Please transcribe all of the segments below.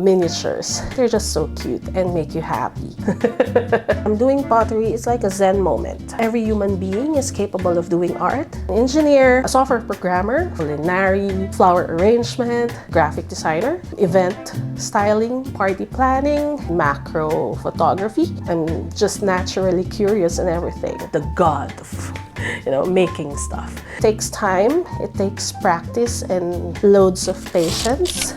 miniatures. They're just so cute and make you happy. I'm doing pottery. It's like a Zen moment. Every human being is capable of doing art. An engineer, a software programmer, culinary, flower arrangement, graphic designer, event styling, party planning, macro photography. I'm just naturally curious in everything. The god of making stuff. It takes time, it takes practice and loads of patience.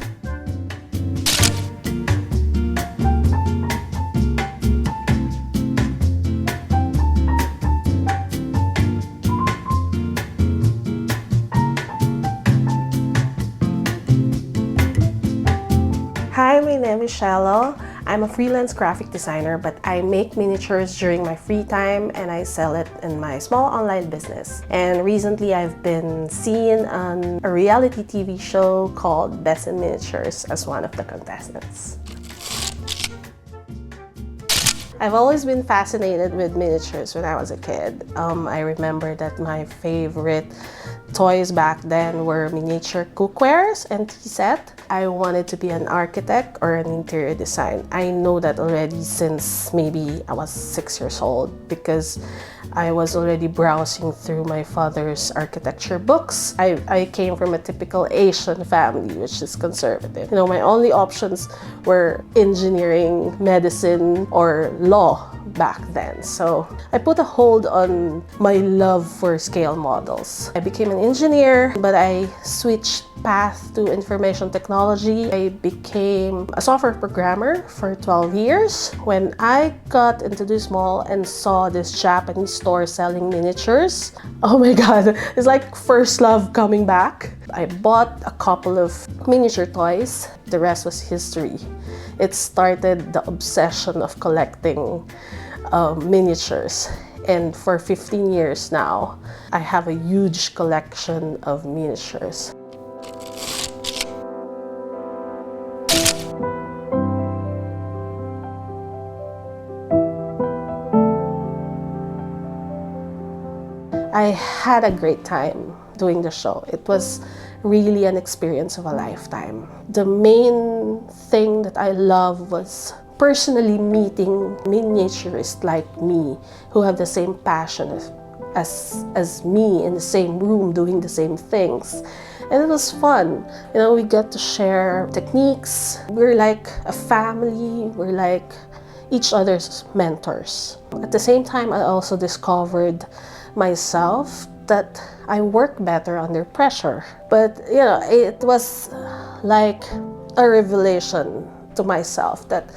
Hi, my name is Cielo. I'm a freelance graphic designer, but I make miniatures during my free time and I sell it in my small online business. And recently I've been seen on a reality TV show called Best in Miniatures as one of the contestants. I've always been fascinated with miniatures when I was a kid. I remember that my favorite toys back then were miniature cookwares and tea set. I wanted to be an architect or an interior design. I know that already since maybe I was 6 years old because I was already browsing through my father's architecture books. I came from a typical Asian family, which is conservative. My only options were engineering, medicine, or law back then. So I put a hold on my love for scale models. I became an engineer, but I switched path to information technology. I became a software programmer for 12 years. When I got into this mall and saw this Japanese store selling miniatures, oh my god, it's like first love coming back. I bought a couple of miniature toys. The rest was history. It started the obsession of collecting miniatures. And for 15 years now, I have a huge collection of miniatures. I had a great time doing the show. It was really an experience of a lifetime. The main thing that I love was personally meeting miniaturists like me who have the same passion as me in the same room doing the same things. And it was fun. We got to share techniques. We're like a family. We're like each other's mentors. At the same time, I also discovered myself that I work better under pressure. But it was like a revelation to myself that,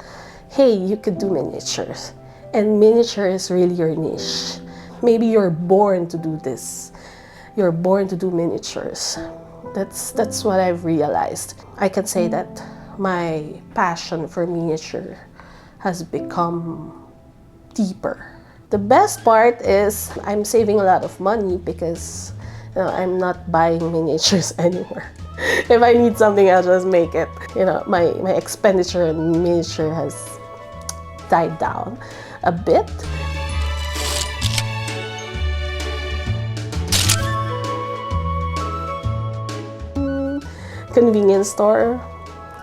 hey, you could do miniatures. And miniature is really your niche. Maybe you're born to do this. You're born to do miniatures. That's what I've realized. I can say that my passion for miniature has become deeper. The best part is I'm saving a lot of money because I'm not buying miniatures anymore. If I need something, I'll just make it. My expenditure on miniature has died down a bit. Convenience store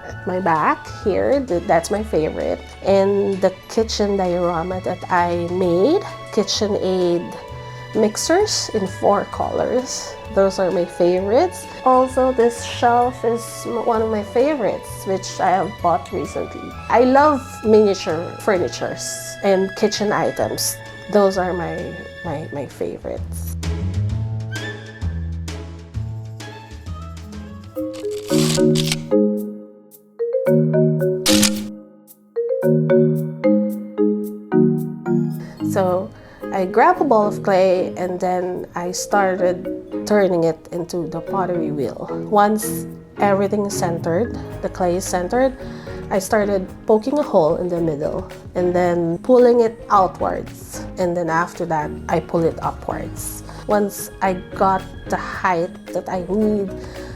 at my back here, that's my favorite. And the kitchen diorama that I made, KitchenAid mixers in 4 colors. Those are my favorites. Also, this shelf is one of my favorites, which I have bought recently. I love miniature furnitures and kitchen items. Those are my favorites. So I grabbed a ball of clay and then I started turning it into the pottery wheel. Once everything is centered, the clay is centered, I started poking a hole in the middle and then pulling it outwards. And then after that, I pull it upwards. Once I got the height that I need,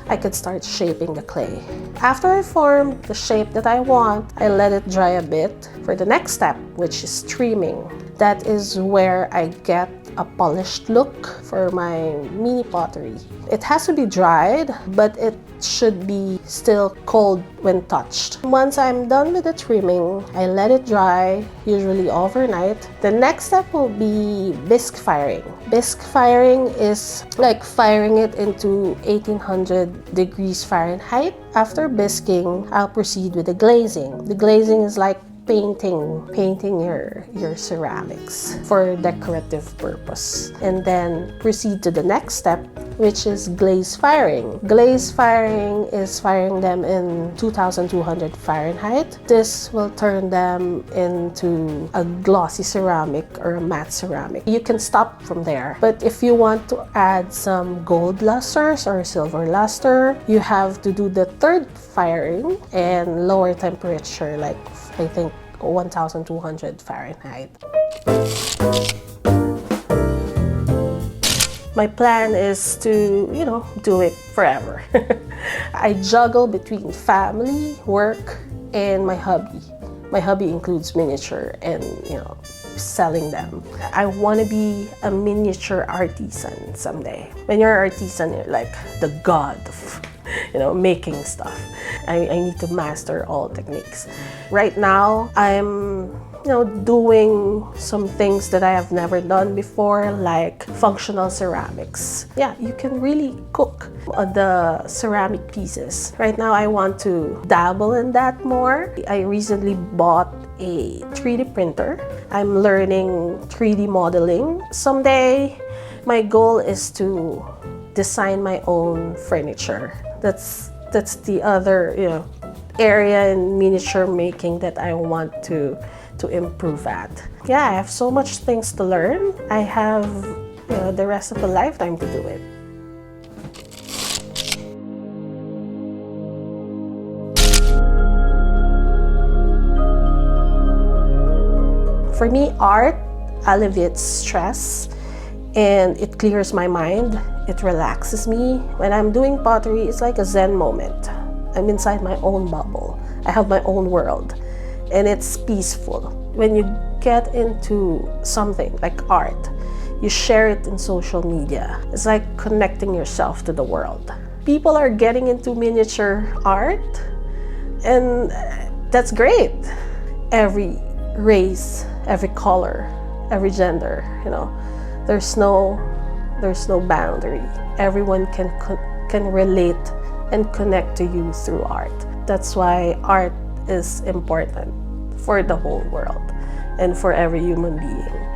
I could start shaping the clay. After I formed the shape that I want, I let it dry a bit for the next step, which is trimming. That is where I get a polished look for my mini pottery. It has to be dried, but it should be still cold when touched. Once I'm done with the trimming, I let it dry, usually overnight. The next step will be bisque firing. Bisque firing is like firing it into 1800 degrees Fahrenheit. After bisquing, I'll proceed with the glazing. The glazing is like painting your ceramics for decorative purpose, and then proceed to the next step, which is glaze firing. Glaze firing is firing them in 2200 Fahrenheit. This will turn them into a glossy ceramic or a matte ceramic. You can stop from there, but if you want to add some gold lusters or silver luster, you have to do the third firing and lower temperature, like I think 1200 Fahrenheit. My plan is to, do it forever. I juggle between family, work, and my hobby. My hobby includes miniature and, selling them. I want to be a miniature artisan someday. When you're an artisan, you're like the god of making stuff. I need to master all techniques. Right now, I'm doing some things that I have never done before, like functional ceramics. Yeah, you can really cook the ceramic pieces. Right now, I want to dabble in that more. I recently bought a 3D printer. I'm learning 3D modeling. Someday, my goal is to design my own furniture. That's the other area in miniature making that I want to improve at. Yeah, I have so much things to learn. I have the rest of a lifetime to do it. For me, art alleviates stress and it clears my mind. It relaxes me. When I'm doing pottery, it's like a Zen moment. I'm inside my own bubble. I have my own world, and it's peaceful. When you get into something like art, you share it in social media. It's like connecting yourself to the world. People are getting into miniature art, and that's great. Every race, every color, every gender, there's no boundary. Everyone can relate and connect to you through art. That's why art is important for the whole world and for every human being.